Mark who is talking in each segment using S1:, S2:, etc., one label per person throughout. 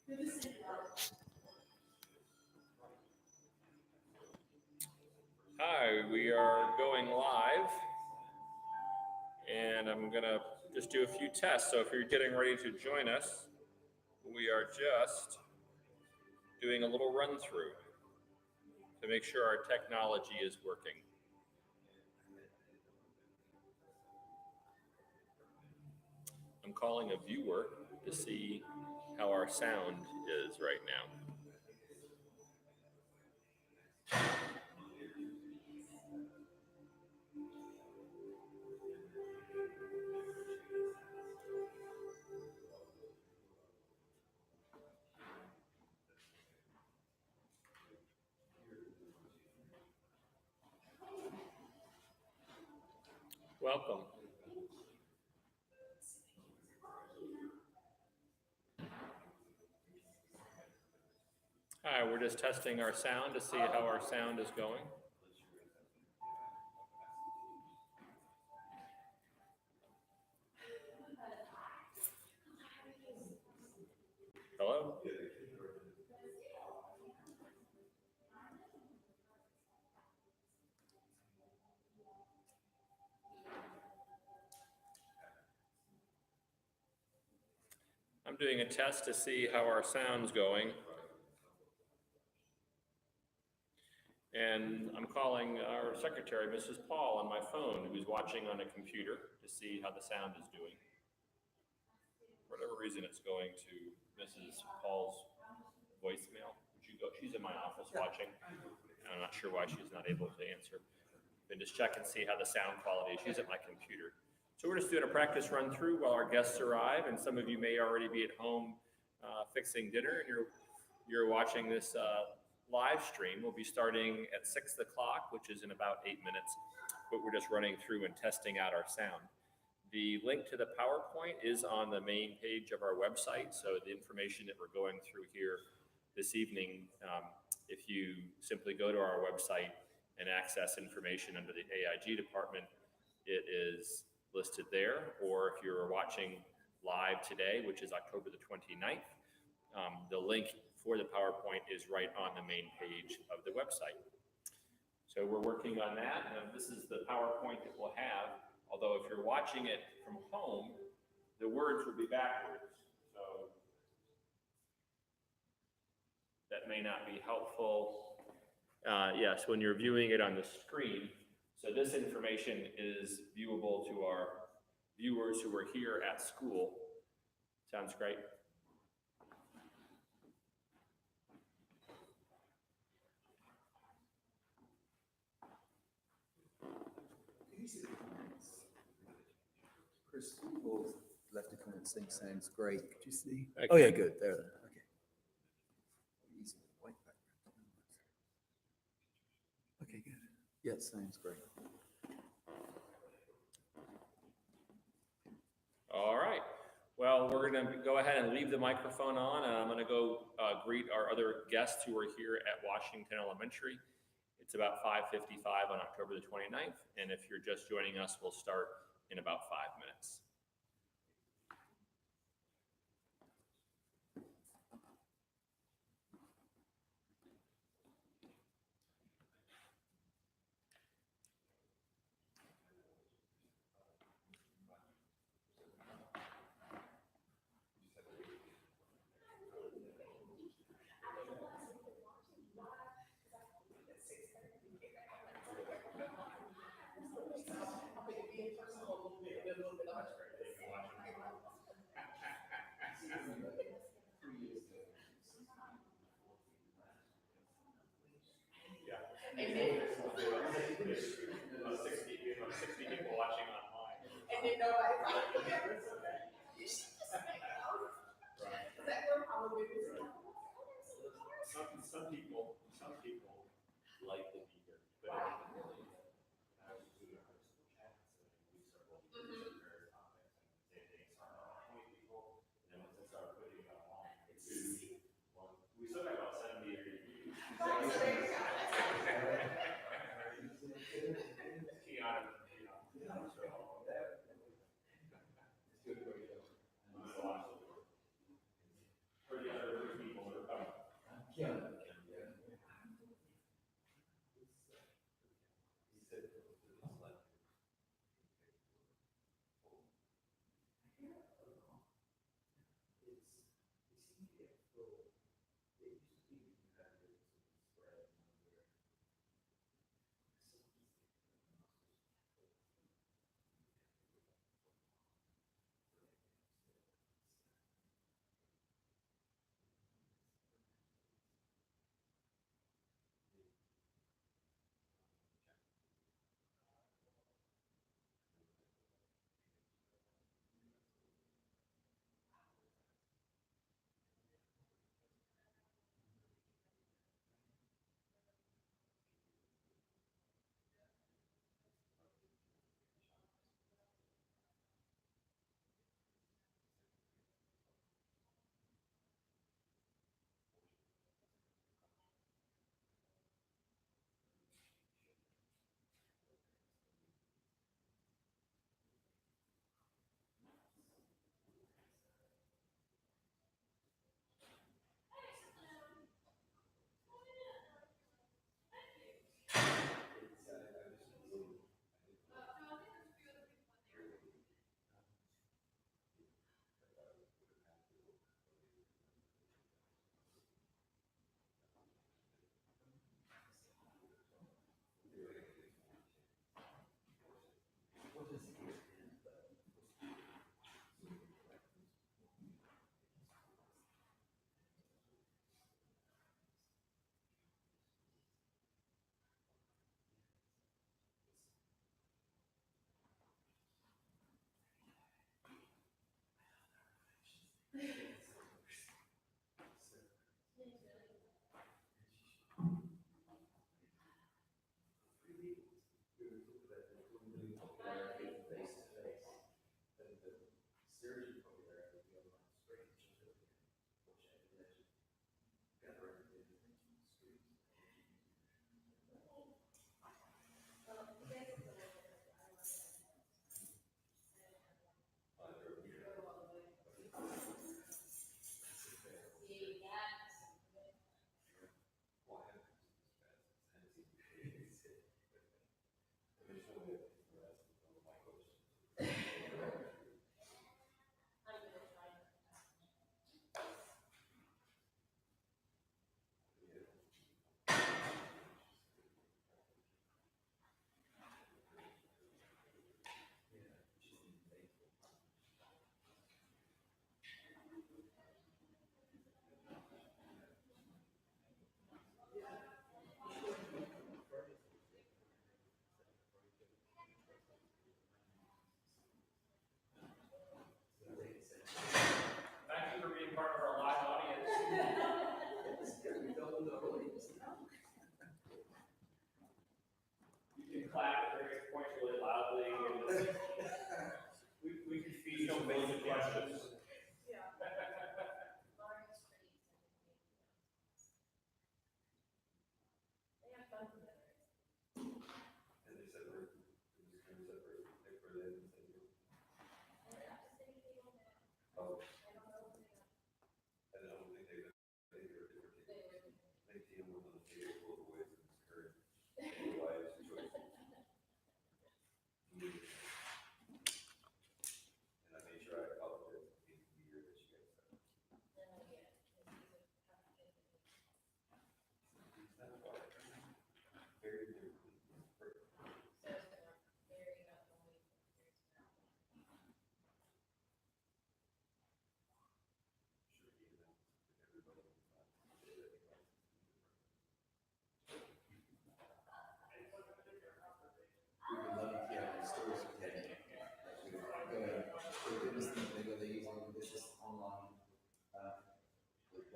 S1: Hi, we are going live, and I'm gonna just do a few tests. So if you're getting ready to join us, we are just doing a little run through to make sure our technology is working. I'm calling a viewer to see how our sound is right now. Welcome. Hi, we're just testing our sound to see how our sound is going. Hello? I'm doing a test to see how our sound's going. And I'm calling our secretary, Mrs. Paul, on my phone, who's watching on a computer to see how the sound is doing. For whatever reason, it's going to Mrs. Paul's voicemail. Would you go? She's in my office watching. I'm not sure why she's not able to answer. And just check and see how the sound quality is. She's at my computer. So we're just doing a practice run through while our guests arrive, and some of you may already be at home fixing dinner, and you're watching this live stream. We'll be starting at 6 o'clock, which is in about 8 minutes, but we're just running through and testing out our sound. The link to the PowerPoint is on the main page of our website, so the information that we're going through here this evening, if you simply go to our website and access information under the AIG department, it is listed there. Or if you're watching live today, which is October the 29th, the link for the PowerPoint is right on the main page of the website. So we're working on that, and this is the PowerPoint that we'll have, although if you're watching it from home, the words will be backwards. So that may not be helpful. Yes, when you're viewing it on the screen. So this information is viewable to our viewers who are here at school. Sounds great.
S2: Chris, people left a comment saying sounds great. Could you see?
S1: Okay.
S2: Oh yeah, good. There. Okay. Easy. White background. Okay, good. Yeah, it sounds great.
S1: All right. Well, we're going to go ahead and leave the microphone on, and I'm going to go greet our other guests who are here at Washington Elementary. It's about 5:55 on October the 29th, and if you're just joining us, we'll start in about 5 minutes. And then 60 people watching online. And then nobody probably you should just make it over. Right. That were probably some people like the beaker, but we still got about 70 or 80 views. Thank you for being part of our live audience. You can clap at various points really loudly, and we can feed some basic questions.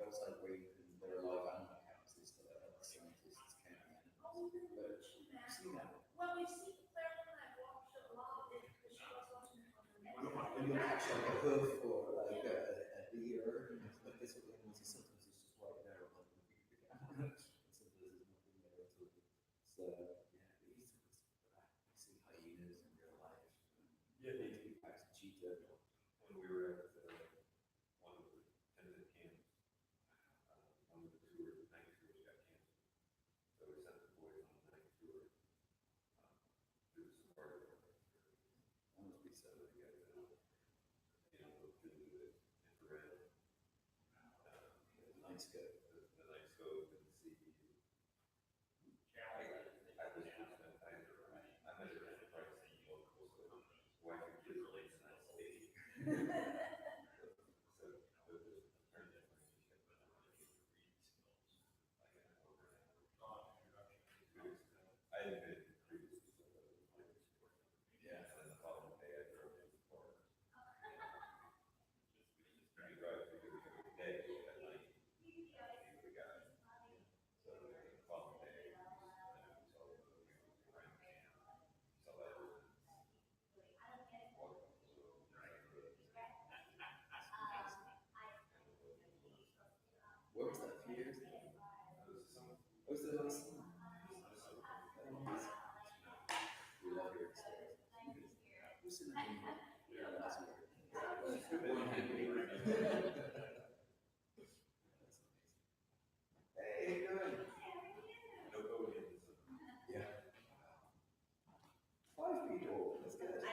S2: Website where you can, there are live animal accounts, these scientists counting animals. But you've seen that.
S3: Well, we've seen Claire and I watched a lot of it because she was watching it on her
S2: When you'll catch like a hoof or like a ear, like this with animals, sometimes it's just right there on the computer. Sometimes there's nothing there at all. So yeah, we see hyenas in real life.
S1: Yeah,
S2: they do packs of cheetah.
S4: When we were at one of the tentative camps, one of the night tours got canceled. So we sent the boys on a night tour through the safari park.
S2: That must be so.
S4: So they got to, look through the infrared,
S2: The night scope.
S4: the night scope and see. I measured it right at the local, so wife and kids relate to that stage. I had been previously, so that was my experience.
S2: Yeah.
S4: And then the following day I drove to the park. You drive through the day at night, you see the guy. So the following day, we saw the camp, saw that.
S2: Where was that? A few years ago? Oh, was it last summer? We love your stories. Who's in the team? Yeah, last year. One hand. Hey, how you doing?
S4: No code in this.
S2: Yeah. 5 people. That's good.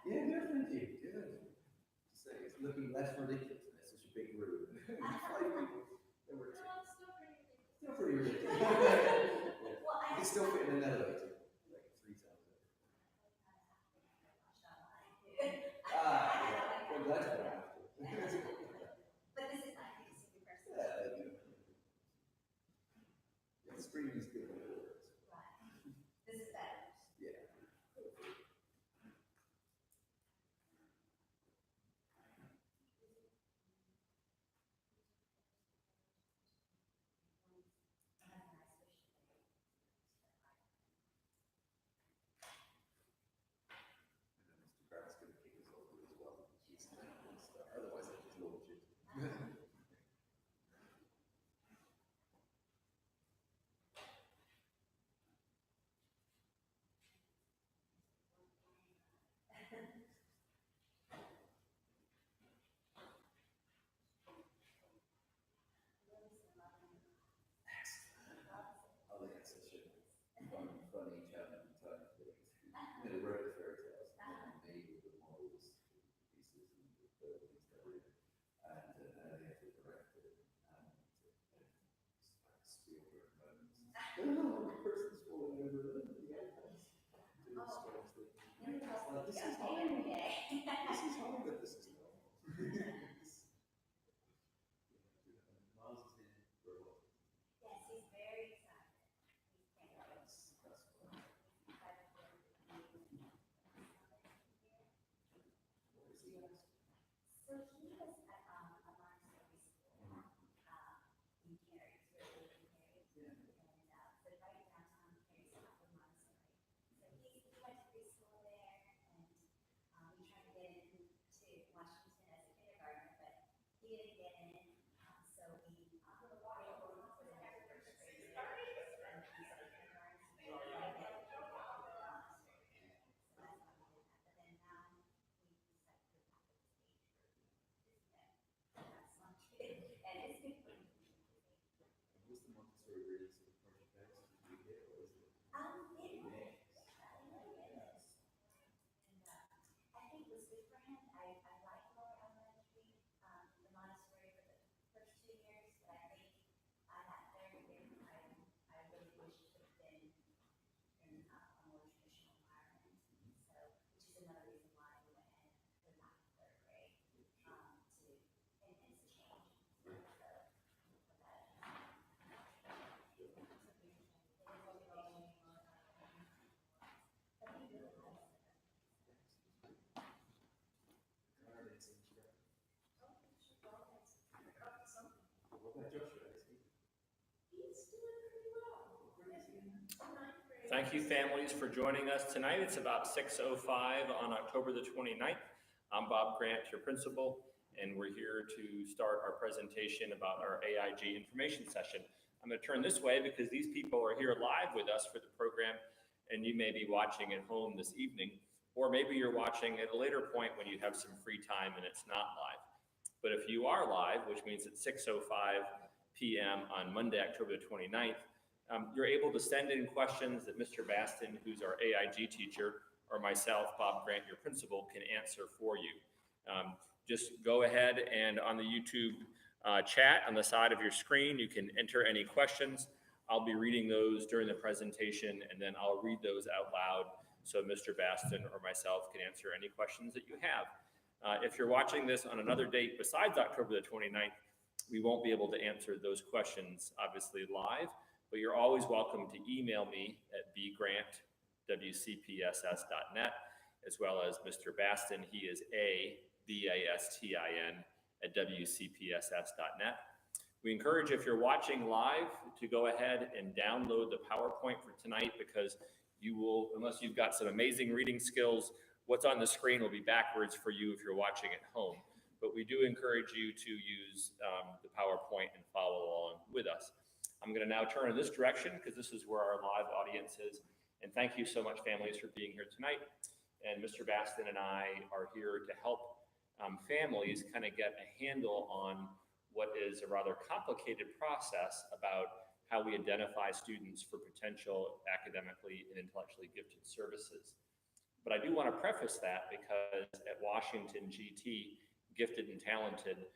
S2: Yeah, definitely. Good. Just say it's looking less ridiculous. It's such a big room. 5 people. They were still pretty ridiculous. You can still fit in an elevator, like 3 times over. Yeah. Well, that's what I have to.
S3: But this is not a super person.
S2: Yeah, there you go. Yeah, the screen is good when it works.
S3: Right. This is better.
S2: Yeah. this is normal. Miles is in for what?
S3: Yes, he's very excited. He can't wait.
S2: That's cool. What was he last?
S3: So he was at a Montessori school in Cary, it's really in Cary.
S2: Yeah.
S3: And so right downtown Cary's off of Montessori. So he went to preschool there, and we tried to get into Washington as a kindergartner, but he didn't get in. So we waited for the next first grade year, and he's a kindergarten. So we tried to get him to Montessori. So that's why we did that. But then now we decided to go back to this age group. That's one kid, and it's good for him.
S2: And what's the Montessori reading sort of project base? Did you get, or is it?
S3: It
S2: Mix?
S3: Yes. And I think it was good for him. I liked Lower Elementary, the Montessori for the first 2 years, but I think that third year, I really wish it could have been in a more traditional environment. So, which is another reason why we went ahead and put him back in third grade, and it's a change. So, that.
S2: Garden seems great. What about Joshua?
S3: He's doing pretty well.
S2: Where is he?
S3: Ninth grade.
S1: Thank you, families, for joining us tonight. It's about 6:05 on October the 29th. I'm Bob Grant, your principal, and we're here to start our presentation about our AIG information session. I'm going to turn this way because these people are here live with us for the program, and you may be watching at home this evening, or maybe you're watching at a later point when you have some free time and it's not live. But if you are live, which means it's 6:05 p.m. on Monday, October the 29th, you're able to send in questions that Mr. Baston, who's our AIG teacher, or myself, Bob Grant, your principal, can answer for you. Just go ahead and on the YouTube chat on the side of your screen, you can enter any questions. I'll be reading those during the presentation, and then I'll read those out loud so Mr. Baston or myself can answer any questions that you have. If you're watching this on another date besides October the 29th, we won't be able to answer those questions, obviously, live, but you're always welcome to email me at bgrant@wcpss.net, as well as Mr. Baston. He is BASTIN @wcpss.net. We encourage, if you're watching live, to go ahead and download the PowerPoint for tonight, because you will, unless you've got some amazing reading skills, what's on the screen will be backwards for you if you're watching at home. But we do encourage you to use the PowerPoint and follow along with us. I'm going to now turn in this direction because this is where our live audience is. And thank you so much, families, for being here tonight. And Mr. Baston and I are here to help families kind of get a handle on what is a rather complicated process about how we identify students for potential academically and intellectually gifted services. But I do want to preface that because at Washington GT, gifted and talented,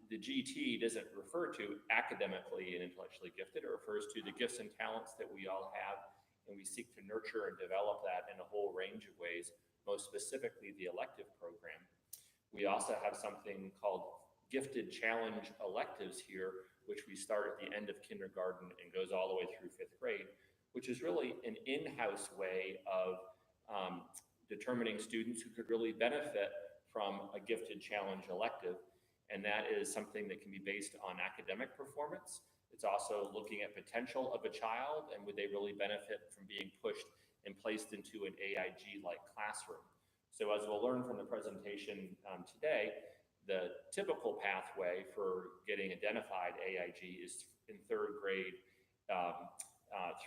S1: the GT doesn't refer to academically and intellectually gifted. It refers to the gifts and talents that we all have, and we seek to nurture and develop that in a whole range of ways, most specifically the elective program. We also have something called Gifted Challenge Electives here, which we start at the end of kindergarten and goes all the way through 5th grade, which is really an in-house way of determining students who could really benefit from a gifted challenge elective. And that is something that can be based on academic performance. It's also looking at potential of a child and would they really benefit from being pushed and placed into an AIG-like classroom. So as we'll learn from the presentation today, the typical pathway for getting identified AIG is in 3rd grade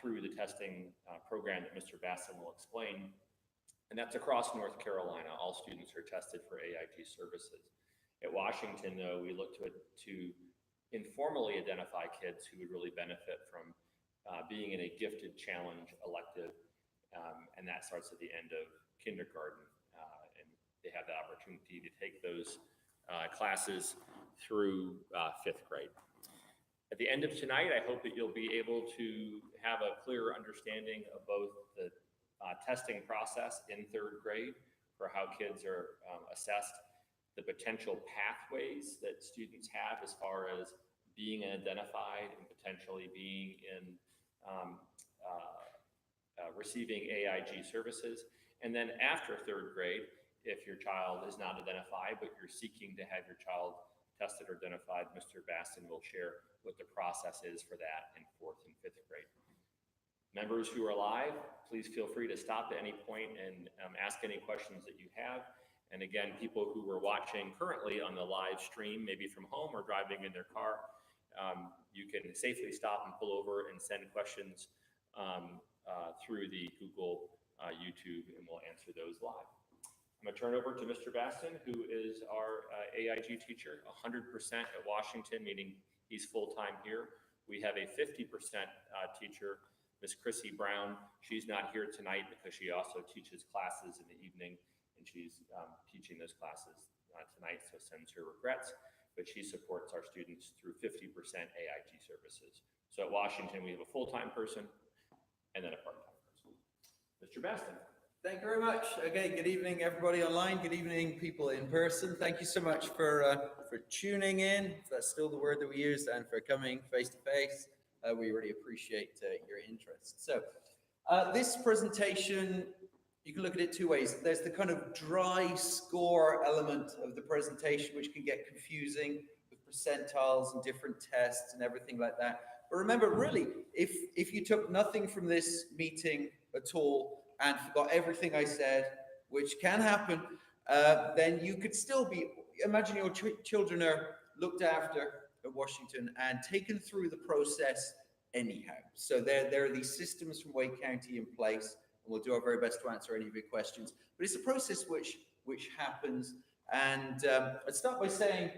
S1: through the testing program that Mr. Basson will explain. And that's across North Carolina. All students are tested for AIG services. At Washington, though, we look to informally identify kids who would really benefit from being in a gifted challenge elective, and that starts at the end of kindergarten, and they have the opportunity to take those classes through 5th grade. At the end of tonight, I hope that you'll be able to have a clearer understanding of both the testing process in 3rd grade for how kids are assessed, the potential pathways that students have as far as being identified and potentially being in receiving AIG services. And then after third grade, if your child is not identified, but you're seeking to have your child tested or identified, Mr. Baston will share what the process is for that in fourth and fifth grade. Members who are live, please feel free to stop at any point and ask any questions that you have. And again, people who are watching currently on the live stream, maybe from home or driving in their car, you can safely stop and pull over and send questions through the Google, YouTube, and we'll answer those live. I'm gonna turn over to Mr. Baston, who is our AIG teacher, 100% at Washington, meaning he's full-time here. We have a 50% teacher, Miss Chrissy Brown. She's not here tonight because she also teaches classes in the evening, and she's teaching those classes tonight, so sends her regrets, but she supports our students through 50% AIG services. So at Washington, we have a full-time person and then a part-time person. Mr. Baston.
S5: Thank you very much. Okay, good evening, everybody online. Good evening, people in person. Thank you so much for tuning in, if that's still the word that we use, and for coming face to face. We really appreciate your interest. So this presentation, you can look at it two ways. There's the kind of dry score element of the presentation, which can get confusing with percentiles and different tests and everything like that. But remember, really, if you took nothing from this meeting at all and forgot everything I said, which can happen, then you could still be, imagine your children are looked after at Washington and taken through the process anyhow. So there are these systems from Wake County in place, and we'll do our very best to answer any of your questions. But it's a process which happens. And I'd start by saying,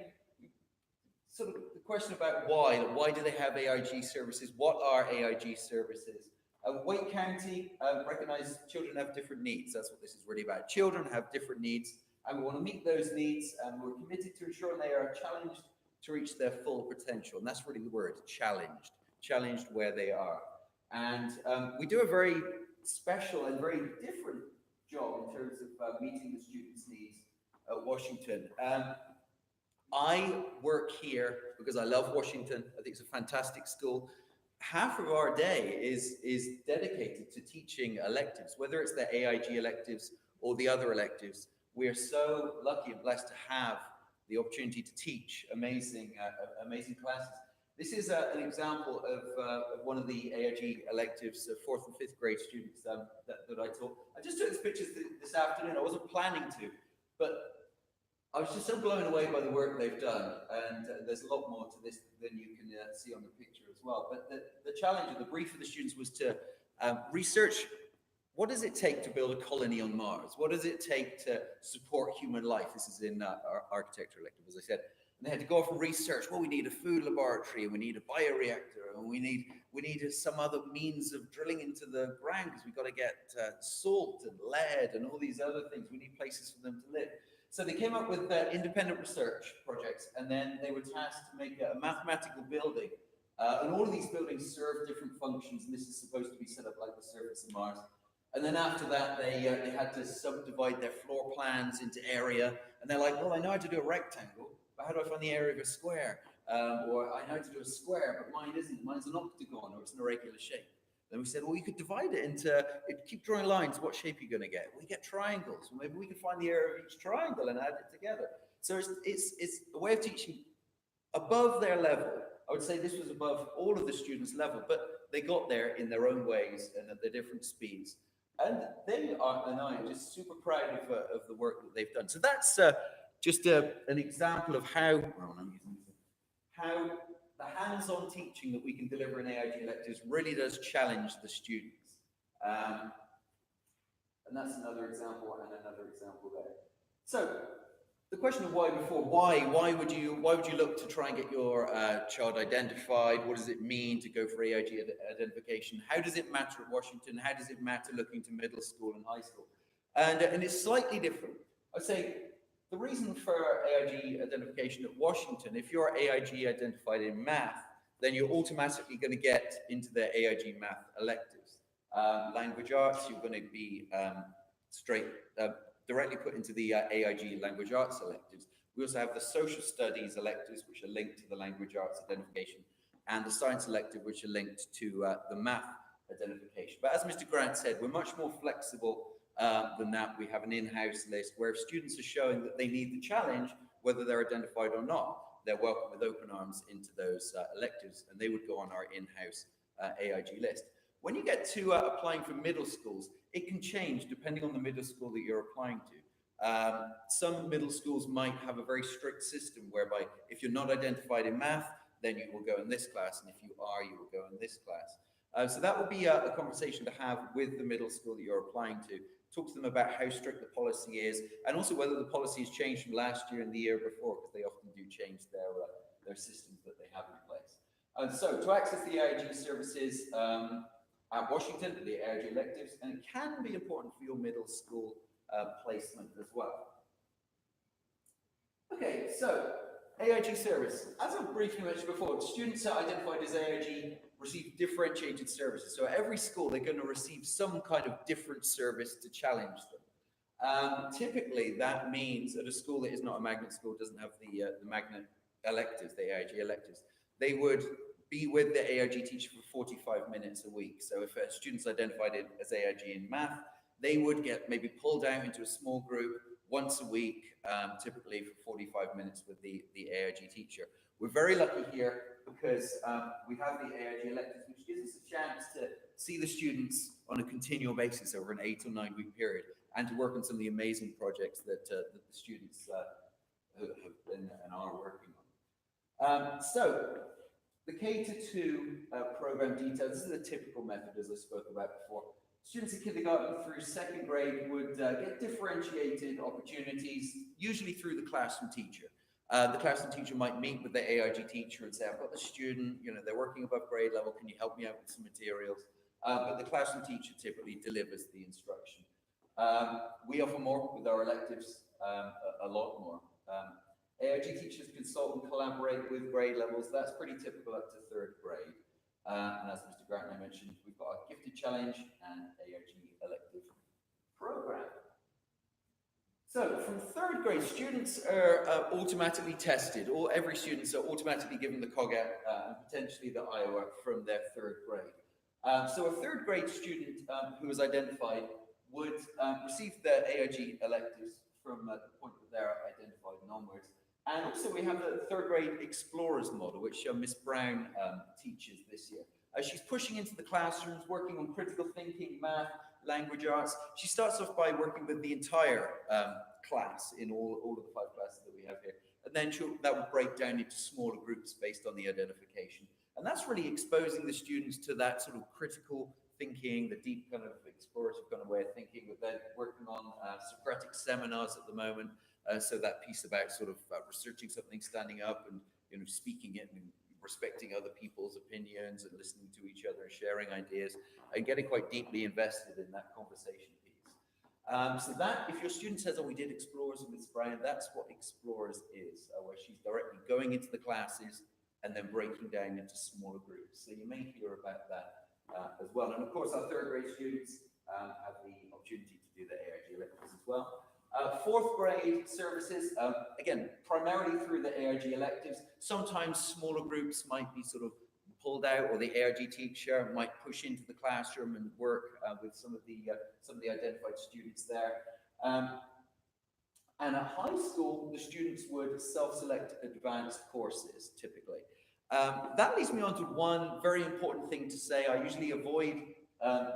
S5: sort of the question about why do they have AIG services? What are AIG services? Wake County recognize children have different needs. That's what this is really about. Children have different needs, and we want to meet those needs, and we're committed to ensuring they are challenged to reach their full potential. And that's really the word, challenged where they are. And we do a very special and very different job in terms of meeting the students' needs at Washington. I work here because I love Washington. I think it's a fantastic school. Half of our day is dedicated to teaching electives, whether it's the AIG electives or the other electives. We are so lucky and blessed to have the opportunity to teach amazing classes. This is an example of one of the AIG electives, fourth and fifth grade students that I taught. I just took this picture this afternoon. I wasn't planning to, but I was just so blown away by the work they've done, and there's a lot more to this than you can see on the picture as well. But the challenge or the brief for the students was to research, what does it take to build a colony on Mars? What does it take to support human life? This is in our architecture elective, as I said. And they had to go off and research, well, we need a food laboratory, and we need a bioreactor, and we need some other means of drilling into the ground, because we've got to get salt and lead and all these other things. We need places for them to live. So they came up with independent research projects, and then they were tasked to make a mathematical building. And all of these buildings serve different functions, and this is supposed to be set up like the surface of Mars. And then after that, they had to subdivide their floor plans into area. And they're like, well, I know how to do a rectangle, but how do I find the area of a square? Or I know how to do a square, but mine isn't. Mine's an octagon, or it's an irregular shape. Then we said, well, you could divide it into, keep drawing lines, what shape are you going to get? We get triangles. Well, maybe we can find the area of each triangle and add it together. So it's a way of teaching above their level. I would say this was above all of the students' level, but they got there in their own ways and at their different speeds. And they are, and I am just super proud of the work that they've done. So that's just an example of how the hands-on teaching that we can deliver in AIG electives really does challenge the students. And that's another example and another example there. So the question of why before, why would you look to try and get your child identified? What does it mean to go for AIG identification? How does it matter at Washington? How does it matter looking to middle school and high school? And it's slightly different. I'd say the reason for AIG identification at Washington, if you're AIG identified in math, then you're automatically going to get into the AIG math electives. Language arts, you're going to be directly put into the AIG language arts electives. We also have the social studies electives, which are linked to the language arts identification, and the science elective, which are linked to the math identification. But as Mr. Grant said, we're much more flexible than that. We have an in-house list where students are showing that they need the challenge, whether they're identified or not. They're welcome with open arms into those electives, and they would go on our in-house AIG list. When you get to applying for middle schools, it can change depending on the middle school that you're applying to. Some middle schools might have a very strict system whereby if you're not identified in math, then you will go in this class, and if you are, you will go in this class. So that will be a conversation to have with the middle school that you're applying to. Talk to them about how strict the policy is, and also whether the policy has changed from last year and the year before, because they often do change their systems that they have in place. And so to access the AIG services at Washington, the AIG electives, and it can be important for your middle school placement as well. Okay, so AIG service. As I briefly mentioned before, students are identified as AIG receive differentiated services. So at every school, they're going to receive some kind of different service to challenge them. Typically, that means at a school that is not a magnet school, doesn't have the magnet electives, the AIG electives, they would be with the AIG teacher for 45 minutes a week. So if a student's identified as AIG in math, they would get maybe pulled out into a small group once a week, typically for 45 minutes with the AIG teacher. We're very lucky here because we have the AIG electives, which gives us a chance to see the students on a continual basis over an 8 or 9 week period, and to work on some of the amazing projects that the students have been and are working on. So the K-2 program details, this is a typical method as I spoke about before. Students in kindergarten through 2nd grade would get differentiated opportunities, usually through the classroom teacher. The classroom teacher might meet with the AIG teacher and say, I've got the student, they're working above grade level, can you help me out with some materials? But the classroom teacher typically delivers the instruction. We offer more with our electives, a lot more. AIG teachers consult and collaborate with grade levels. That's pretty typical up to 3rd grade. And as Mr. Grant and I mentioned, we've got our Gifted Challenge and AIG elective program. So from 3rd grade, students are automatically tested, or every student are automatically given the COGAT and potentially the Iowa from their 3rd grade. So a 3rd grade student who is identified would receive their AIG electives from the point that they're identified and onwards. And also we have the 3rd grade Explorers model, which Miss Brown teaches this year. She's pushing into the classrooms, working on critical thinking, math, language arts. She starts off by working with the entire class in all of the 5 classes that we have here. And then that will break down into smaller groups based on the identification. And that's really exposing the students to that sort of critical thinking, the deep kind of explorative kind of way of thinking. We're then working on Socratic seminars at the moment. So that piece about sort of researching something, standing up and speaking it and respecting other people's opinions and listening to each other and sharing ideas and getting quite deeply invested in that conversation piece. So that, if your student says, oh, we did Explorers with Ms. Brown, that's what Explorers is, where she's directly going into the classes and then breaking down into smaller groups. So you may hear about that as well. And of course, our 3rd grade students have the opportunity to do the AIG electives as well. 4th grade services, again, primarily through the AIG electives. Sometimes smaller groups might be sort of pulled out, or the AIG teacher might push into the classroom and work with some of the identified students there. And at high school, the students would self-select advanced courses, typically. That leads me on to one very important thing to say. I usually avoid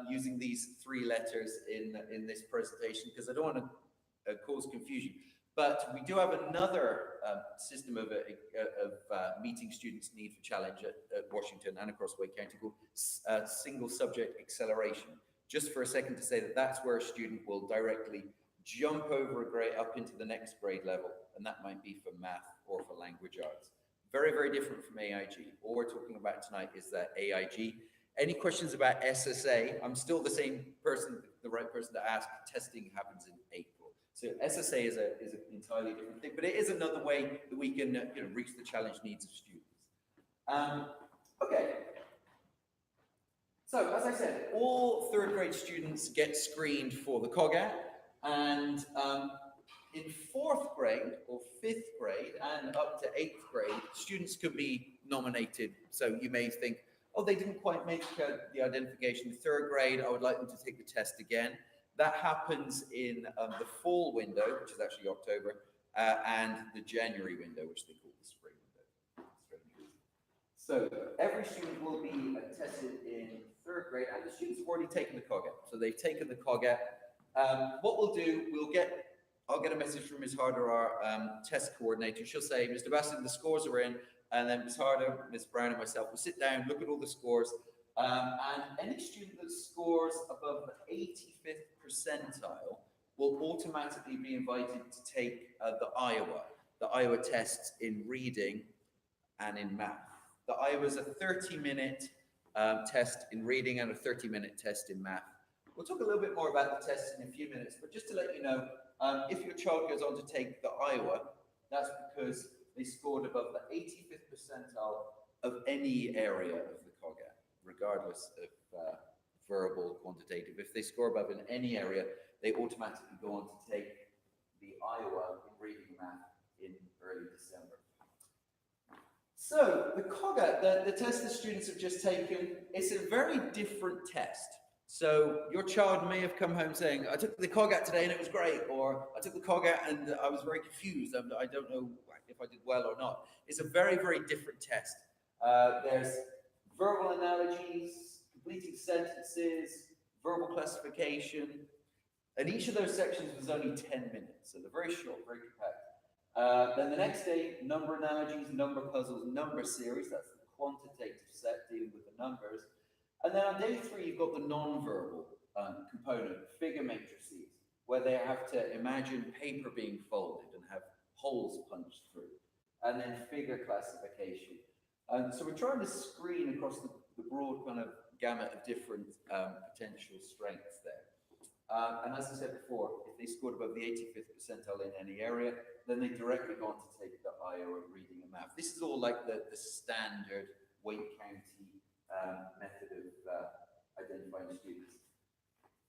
S5: using these 3 letters in this presentation because I don't want to cause confusion, but we do have another system of meeting students' need for challenge at Washington and across Wake County called single subject acceleration. Just for a second to say that that's where a student will directly jump over a grade up into the next grade level, and that might be for math or for language arts. Very, very different from AIG. All we're talking about tonight is that AIG. Any questions about SSA? I'm still the same person, the right person to ask. Testing happens in April. So SSA is an entirely different thing, but it is another way that we can reach the challenge needs of students. Okay. So as I said, all 3rd grade students get screened for the COGAT, and in fourth grade or fifth grade and up to eighth grade, students could be nominated. So you may think, oh, they didn't quite make the identification in third grade, I would like them to take the test again. That happens in the fall window, which is actually October, and the January window, which they call the spring window. So every student will be tested in third grade, and the students have already taken the COGET. So they've taken the COGET. What we'll do, I'll get a message from Ms. Harder, our test coordinator. She'll say, Mr. Bassett, the scores are in, and then Ms. Harder, Ms. Brown, and myself will sit down, look at all the scores, and any student that scores above the 85th percentile will automatically be invited to take the Iowa tests in reading and in math. The Iowa is a 30-minute test in reading and a 30-minute test in math. We'll talk a little bit more about the tests in a few minutes, but just to let you know, if your child goes on to take the Iowa, that's because they scored above the 85th percentile of any area of the COGET, regardless of verbal, quantitative. If they score above in any area, they automatically go on to take the Iowa in reading and math in early December. So the COGET, the test the students have just taken, it's a very different test. So your child may have come home saying, I took the COGET today and it was great, or I took the COGET and I was very confused and I don't know if I did well or not. It's a very, very different test. There's verbal analogies, completing sentences, verbal classification, and each of those sections was only 10 minutes, so they're very short, very compact. Then the next day, number analogies, number puzzles, number series, that's the quantitative set dealing with the numbers. And then on day 3, you've got the non-verbal component, figure matrices, where they have to imagine paper being folded and have holes punched through, and then figure classification. So we're trying to screen across the broad kind of gamut of different potential strengths there. And as I said before, if they scored above the 85th percentile in any area, then they directly go on to take the Iowa reading and math. This is all like the standard Wake County method of identifying students.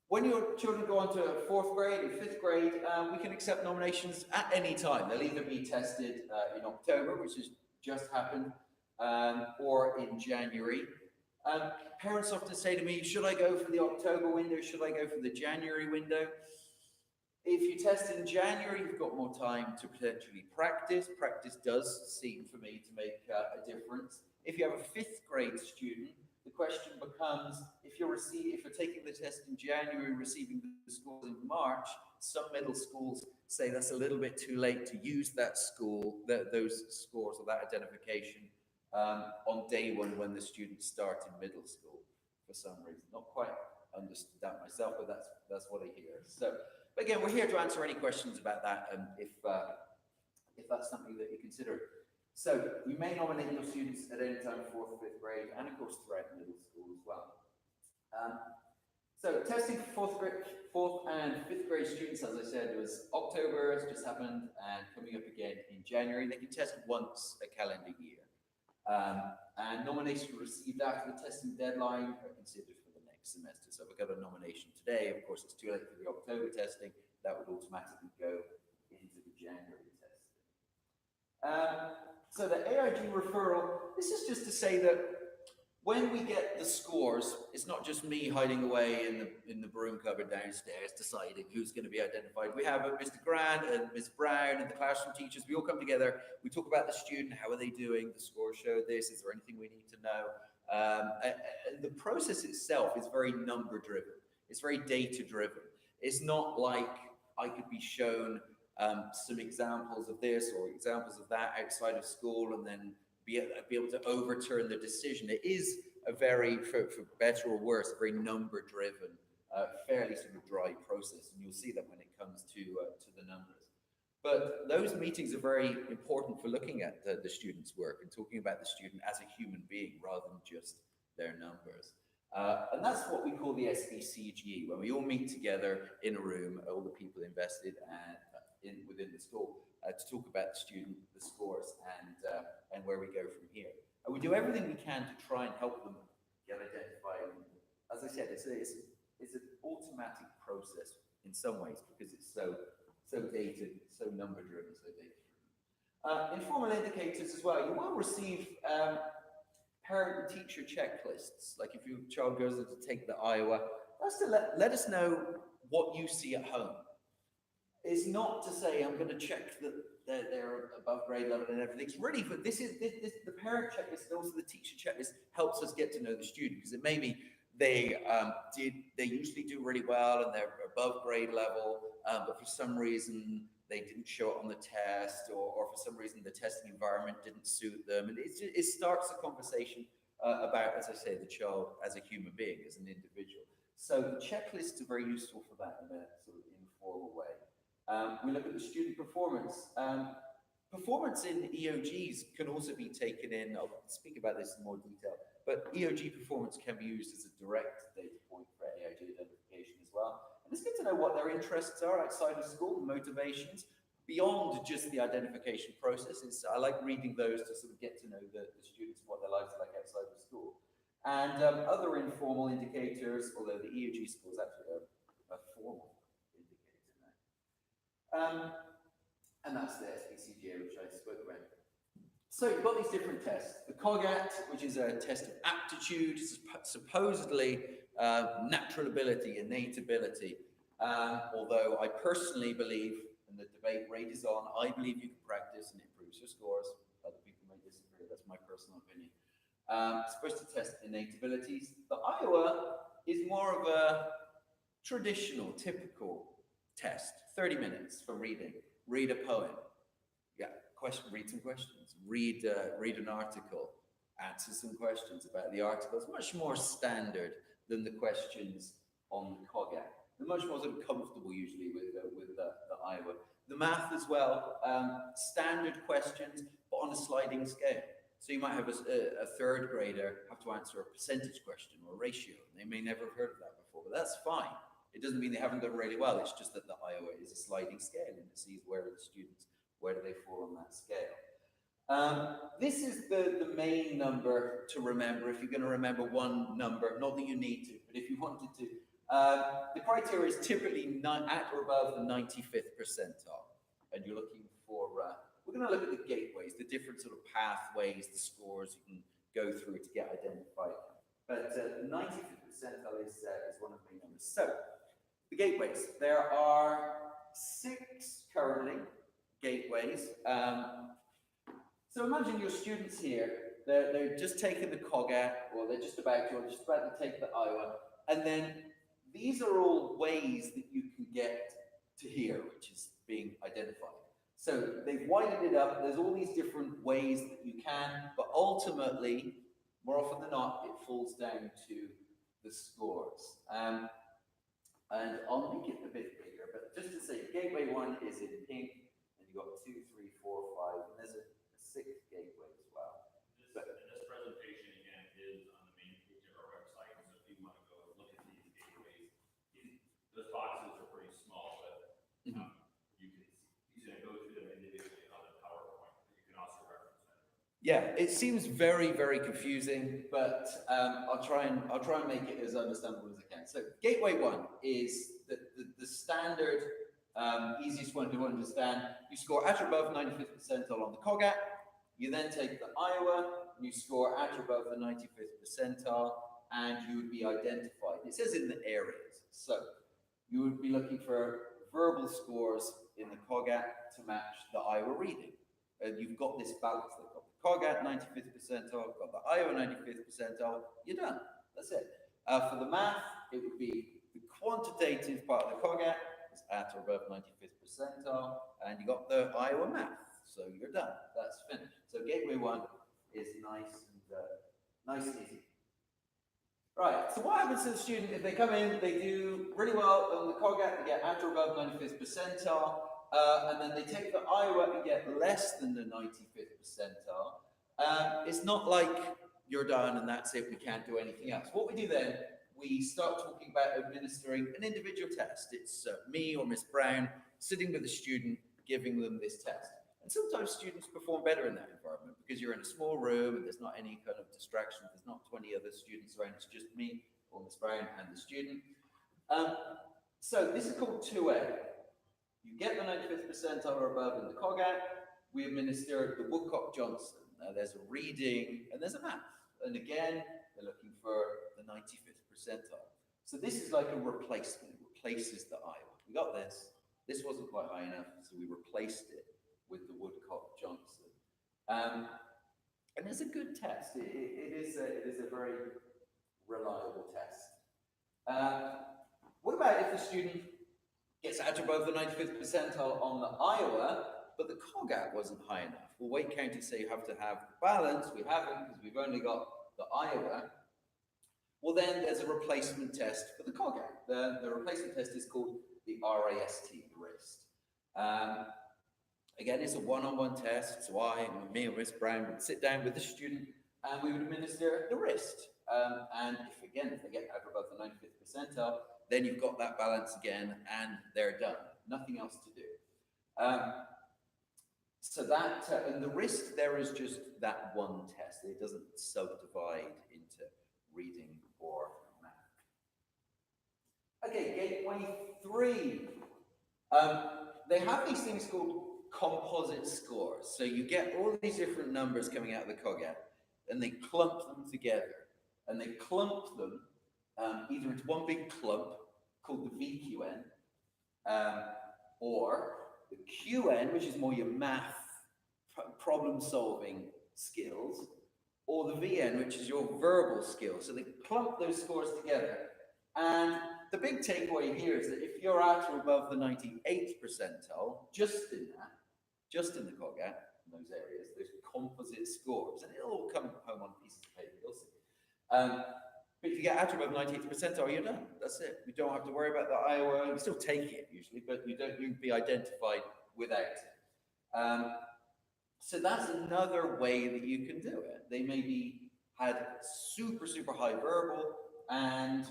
S5: When your children go on to 4th grade and 5th grade, we can accept nominations at any time. They'll either be tested in October, which has just happened, or in January. Parents often say to me, should I go for the October window? Should I go for the January window? If you test in January, you've got more time to potentially practice. Practice does seem for me to make a difference. If you have a 5th grade student, the question becomes, if you're taking the test in January, receiving the scores in March, some middle schools say that's a little bit too late to use those scores or that identification on day 1 when the students start in middle school for some reason. Not quite understood that myself, but that's what I hear. So, but again, we're here to answer any questions about that, and if that's something that you consider. So you may nominate your students at any time, 4th, 5th grade, and of course throughout middle school as well. So testing for 4th and 5th grade students, as I said, was October, has just happened, and coming up again in January. They can test once a calendar year. And nominations received after the testing deadline are considered for the next semester. So if we got a nomination today, of course it's too late for the October testing, that would automatically go into the January testing. So the AIG referral, this is just to say that when we get the scores, it's not just me hiding away in the broom cupboard downstairs deciding who's going to be identified. We have Mr. Grant and Ms. Brown and the classroom teachers. We all come together. We talk about the student. How are they doing? The scores show this. Is there anything we need to know? The process itself is very number driven. It's very data driven. It's not like I could be shown some examples of this or examples of that outside of school and then be able to overturn the decision. It is a very, for better or worse, a very number-driven, fairly sort of dry process, and you'll see that when it comes to the numbers. But those meetings are very important for looking at the student's work and talking about the student as a human being rather than just their numbers. And that's what we call the SBCGE, when we all meet together in a room, all the people invested within the school, to talk about the student, the scores, and where we go from here. And we do everything we can to try and help them get identified. As I said, it's an automatic process in some ways because it's so so dated, so number driven, so data driven. Informal indicators as well. You will receive parent and teacher checklists. Like if your child goes in to take the Iowa, that's to let us know what you see at home. It's not to say I'm going to check that they're above grade level and everything. It's really, but this the parent checklist and also the teacher checklist helps us get to know the student, because it may be they usually do really well and they're above grade level, but for some reason they didn't show it on the test, or for some reason the testing environment didn't suit them, and it starts a conversation about, as I say, the child as a human being, as an individual. So the checklists are very useful for that in a sort of informal way. We look at the student performance. Performance in EOGs can also be taken in, I'll speak about this in more detail, but EOG performance can be used as a direct data point for AIG identification as well. And it's good to know what their interests are outside of school, motivations, beyond just the identification process. I like reading those to sort of get to know the students and what their lives are like outside of school. And other informal indicators, although the EOG score is actually a formal indicator now. And that's the SBCGA, which I spoke about. So you've got these different tests. The COGAT, which is a test of aptitude, supposedly natural ability, innate ability. Although I personally believe, and the debate rages on, I believe you can practice and it improves your scores. Other people may disagree, that's my personal opinion. It's supposed to test innate abilities. The Iowa is more of a traditional, typical test. 30 minutes for reading. Read a poem. Read some questions. Read an article. Answer some questions about the article. It's much more standard than the questions on the COGAT. They're much more sort of comfortable usually with the Iowa. The math as well, standard questions, but on a sliding scale. So you might have a third grader have to answer a percentage question or a ratio. They may never have heard of that before, but that's fine. It doesn't mean they haven't done really well. It's just that the Iowa is a sliding scale, and it sees where are the students, where do they fall on that scale. This is the main number to remember if you're going to remember one number. Not that you need to, but if you wanted to. The criteria is typically at or above the 95th percentile, and you're looking for. We're going to look at the gateways, the different sort of pathways, the scores you can go through to get identified. But the 95th percentile is one of the main numbers. So the gateways. There are 6 currently gateways. So imagine your students here. They're just taking the COGAT, or they're just about to take the Iowa, and then these are all ways that you can get to here, which is being identified. So they've widened it up. There's all these different ways that you can, but ultimately, more often than not, it falls down to the scores. And I'll make it a bit bigger, but just to say, gateway 1 is in pink, and you've got 2, 3, 4, 5, and there's a 6th gateway as well.
S1: And this presentation, again, is on the main page of our website, so if you want to go and look at these gateways, those boxes are pretty small, but you can go through them individually on the PowerPoint. You can also reference them.
S5: Yeah, it seems very, very confusing, but I'll try and make it as understandable as I can. So gateway 1 is the standard, easiest one to understand. You score at or above 95th percentile on the COGAT. You then take the Iowa, and you score at or above the 95th percentile, and you would be identified. It says in the areas. So you would be looking for verbal scores in the COGAT to match the Iowa reading. And you've got this balance. They've got the COGAT 95th percentile, got the Iowa 95th percentile, you're done. That's it. For the math, it would be the quantitative part of the COGAT is at or above 95th percentile, and you got the Iowa math. So you're done. That's finished. So gateway 1 is nice and easy. Right. So what happens to the student if they come in, they do really well on the COGAT, they get at or above 95th percentile, and then they take the Iowa and get less than the 95th percentile. It's not like you're done and that's it. We can't do anything else. What we do then, we start talking about administering an individual test. It's me or Miss Brown sitting with the student, giving them this test. And sometimes students perform better in that environment because you're in a small room and there's not any kind of distraction. There's not 20 other students around. It's just me or Miss Brown and the student. So this is called 2A. you get the 95th percentile or above in the COGAT, we administer the Woodcock-Johnson. Now there's a reading and there's a math. And again, they're looking for the 95th percentile. So this is like a replacement. It replaces the Iowa. We got this. This wasn't quite high enough, so we replaced it with the Woodcock-Johnson. And it's a good test. It is a very reliable test. What about if the student gets at or above the 95th percentile on the Iowa, but the COGAT wasn't high enough? Well, Wake County say you have to have the balance. We haven't because we've only got the Iowa. Well, then there's a replacement test for the COGAT. The replacement test is called the RAST, the RIST. Again, it's a one-on-one test, so me and Miss Brown would sit down with the student and we would administer the RIST. And if they get out above the 95th percentile, then you've got that balance again and they're done. Nothing else to do. So that, and the RIST there is just that one test. It doesn't subdivide into reading or math. Okay, Gateway 3. They have these things called composite scores. So you get all these different numbers coming out of the COGAT, and they clump them together. And they clump them either into one big clump called the VQN, or the QN, which is more your math problem-solving skills, or the VN, which is your verbal skills. So they clump those scores together. And the big takeaway here is that if you're at or above the 98th percentile, just in the COGAT, in those areas, there's composite scores, and it'll all come home on pieces of paper, you'll see. But if you get at or above 98th percentile, you're done. That's it. You don't have to worry about the Iowa. You still take it usually, but you'd be identified without it. So that's another way that you can do it. They maybe had super, super high verbal and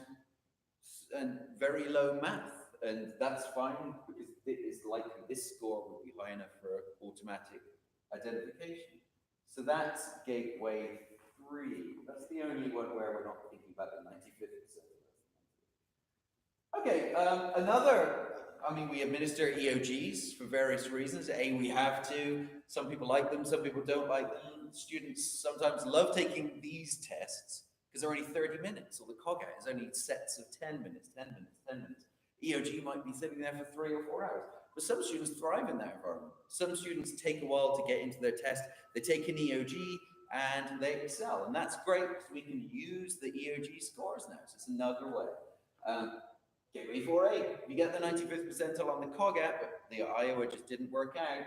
S5: very low math, and that's fine because it is likely this score will be high enough for automatic identification. So that's Gateway 3. That's the only one where we're not thinking about the 95th percentile. Okay, we administer EOGs for various reasons. We have to. Some people like them, some people don't like them. Students sometimes love taking these tests because they're only 30 minutes, or the COGAT is only sets of 10 minutes, 10 minutes, 10 minutes. EOG might be sitting there for 3 or 4 hours. But some students thrive in that environment. Some students take a while to get into their test. They take an EOG and they excel. And that's great because we can use the EOG scores now. So it's another way. Gateway 4A, you get the 95th percentile on the COGAT, but the Iowa just didn't work out.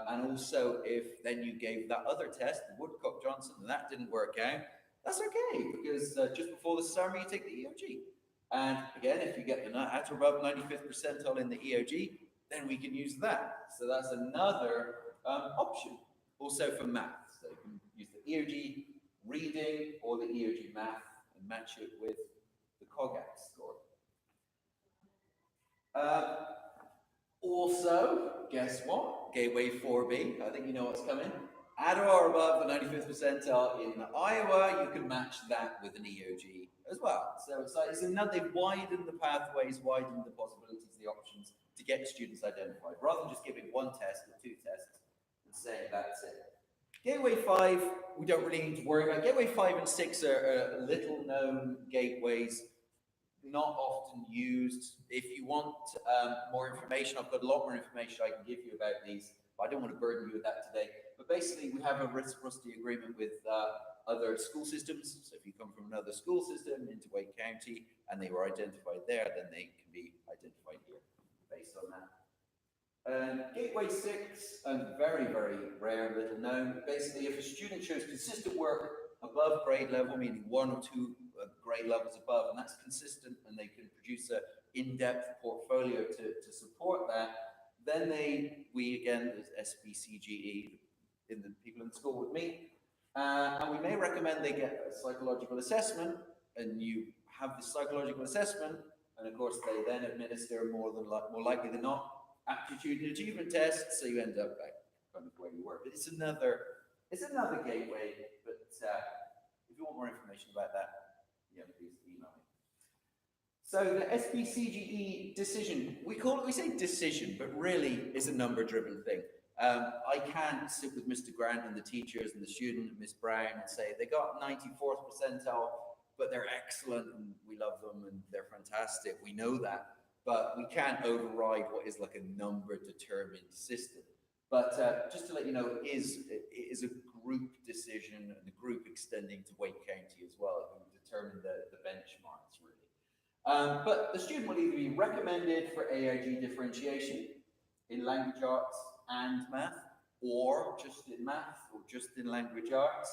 S5: And also, if then you gave that other test, the Woodcock-Johnson, and that didn't work out, that's okay, because just before the summer, you take the EOG. And again, if you get the at or above 95th percentile in the EOG, then we can use that. So that's another option, also for math. So you can use the EOG reading or the EOG math and match it with the COGAT score. Also, guess what? Gateway 4B, I think you know what's coming. At or above the 95th percentile in the Iowa, you can match that with an EOG as well. So it's another, they've widened the pathways, widened the possibilities, the options to get students identified, rather than just giving one test or 2 tests and saying that's it. Gateway 5, we don't really need to worry about. Gateway 5 and 6 are little known gateways, not often used. If you want more information, I've got a lot more information I can give you about these, but I don't want to burden you with that today. But basically, we have a reciprocity agreement with other school systems. So if you come from another school system into Wake County and they were identified there, then they can be identified here based on that. Gateway 6, very, very rare, little known. Basically, if a student shows consistent work above grade level, meaning 1 or 2 grade levels above, and that's consistent, and they can produce an in-depth portfolio to support that, then we again, as SBCGE, in the people in the school with me, and we may recommend they get a psychological assessment, and you have the psychological assessment, and of course they then administer more likely than not aptitude and achievement tests, so you end up back kind of where you were. But it's another gateway. But if you want more information about that, yeah, please email me. So the SBCGE decision, we say decision, but really is a number-driven thing. I can't sit with Mr. Grant and the teachers and the student, Miss Brown, and say they got 94th percentile, but they're excellent and we love them and they're fantastic. We know that, but we can't override what is like a number-determined system. But just to let you know, it is a group decision, and the group extending to Wake County as well, who determine the benchmarks, really. But the student will either be recommended for AIG differentiation in language arts and math, or just in math, or just in language arts.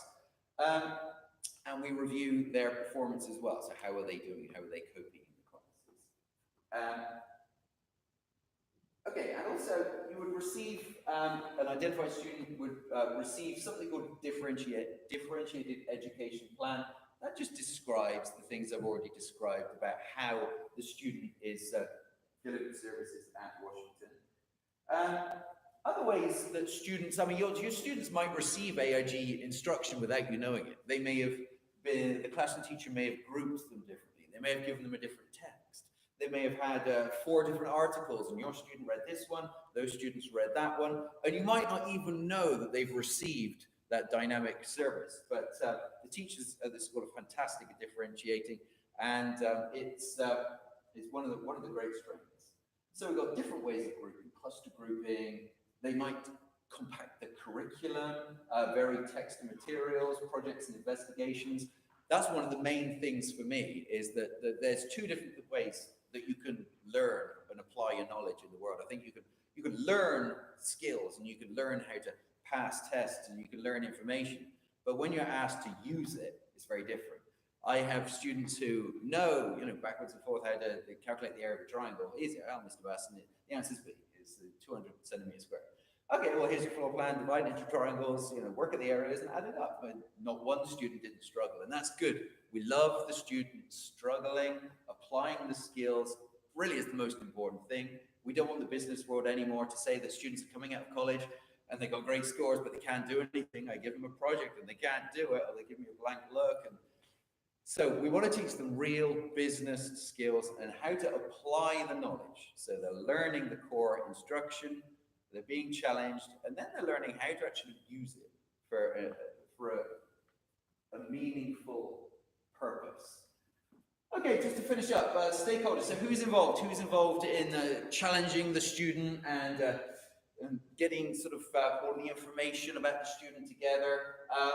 S5: And we review their performance as well. So how are they doing? How are they coping in the classes? Okay, and also you would receive, an identified student would receive something called differentiated education plan. That just describes the things I've already described about how the student is delivering services at Washington. Other ways that students, your students might receive AIG instruction without you knowing it. They may have been, the classroom teacher may have grouped them differently. They may have given them a different text. They may have had 4 different articles, and your student read this one, those students read that one, and you might not even know that they've received that dynamic service. But the teachers at the school are fantastic at differentiating, and it's one of the great strengths. So we've got different ways of grouping, cluster grouping. They might compact the curriculum, vary text and materials, projects and investigations. That's one of the main things for me, is that there's 2 different ways that you can learn and apply your knowledge in the world. I think you can learn skills, and you can learn how to pass tests, and you can learn information. But when you're asked to use it, it's very different. I have students who know, backwards and forth how to calculate the area of a triangle. Easy, Mr. Basson, the answer is B, is 200 centimeters squared. Okay, well, here's your floor plan, divide into triangles, work at the areas and add it up. And not one student didn't struggle, and that's good. We love the students struggling, applying the skills, really is the most important thing. We don't want the business world anymore to say that students are coming out of college and they got great scores, but they can't do anything. I give them a project and they can't do it, or they give me a blank look. And so we want to teach them real business skills and how to apply the knowledge. So they're learning the core instruction, they're being challenged, and then they're learning how to actually use it for a meaningful purpose. Okay, just to finish up, stakeholders. So who's involved? Who's involved in challenging the student and getting sort of all the information about the student together?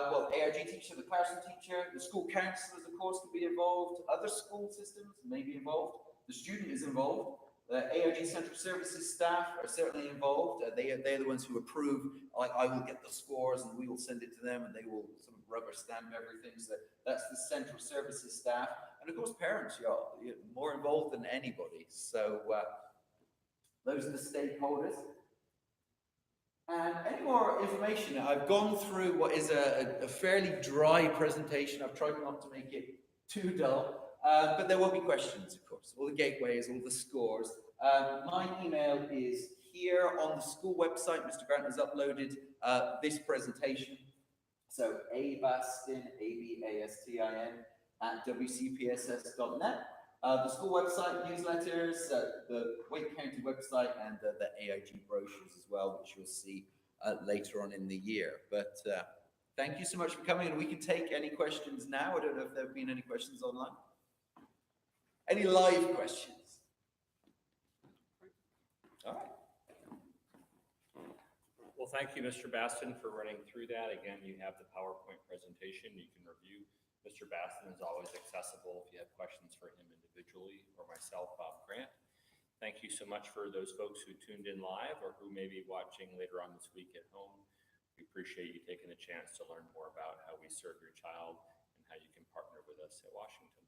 S5: Well, AIG teacher, the classroom teacher, the school counselors, of course, could be involved. Other school systems may be involved. The student is involved. The AIG Central Services staff are certainly involved. They're the ones who approve. I will get the scores and we will send it to them, and they will sort of rubber stamp everything. So that's the Central Services staff. And of course, parents, you're more involved than anybody. So those are the stakeholders. And any more information, I've gone through what is a fairly dry presentation. I've tried not to make it too dull. But there will be questions, of course, all the gateways, all the scores. My email is here on the school website. Mr. Grant has uploaded this presentation. So abastin, A-B-A-S-T-I-N, at wcpss.net. The school website, newsletters, the Wake County website, and the AIG brochures as well, which you'll see later on in the year. But thank you so much for coming, and we can take any questions now. I don't know if there have been any questions online. Any live questions? All right.
S1: Well, thank you, Mr. Baston, for running through that. Again, you have the PowerPoint presentation you can review. Mr. Baston is always accessible if you have questions for him individually, or myself, Bob Grant. Thank you so much for those folks who tuned in live or who may be watching later on this week at home. We appreciate you taking the chance to learn more about how we serve your child and how you can partner with us at Washington.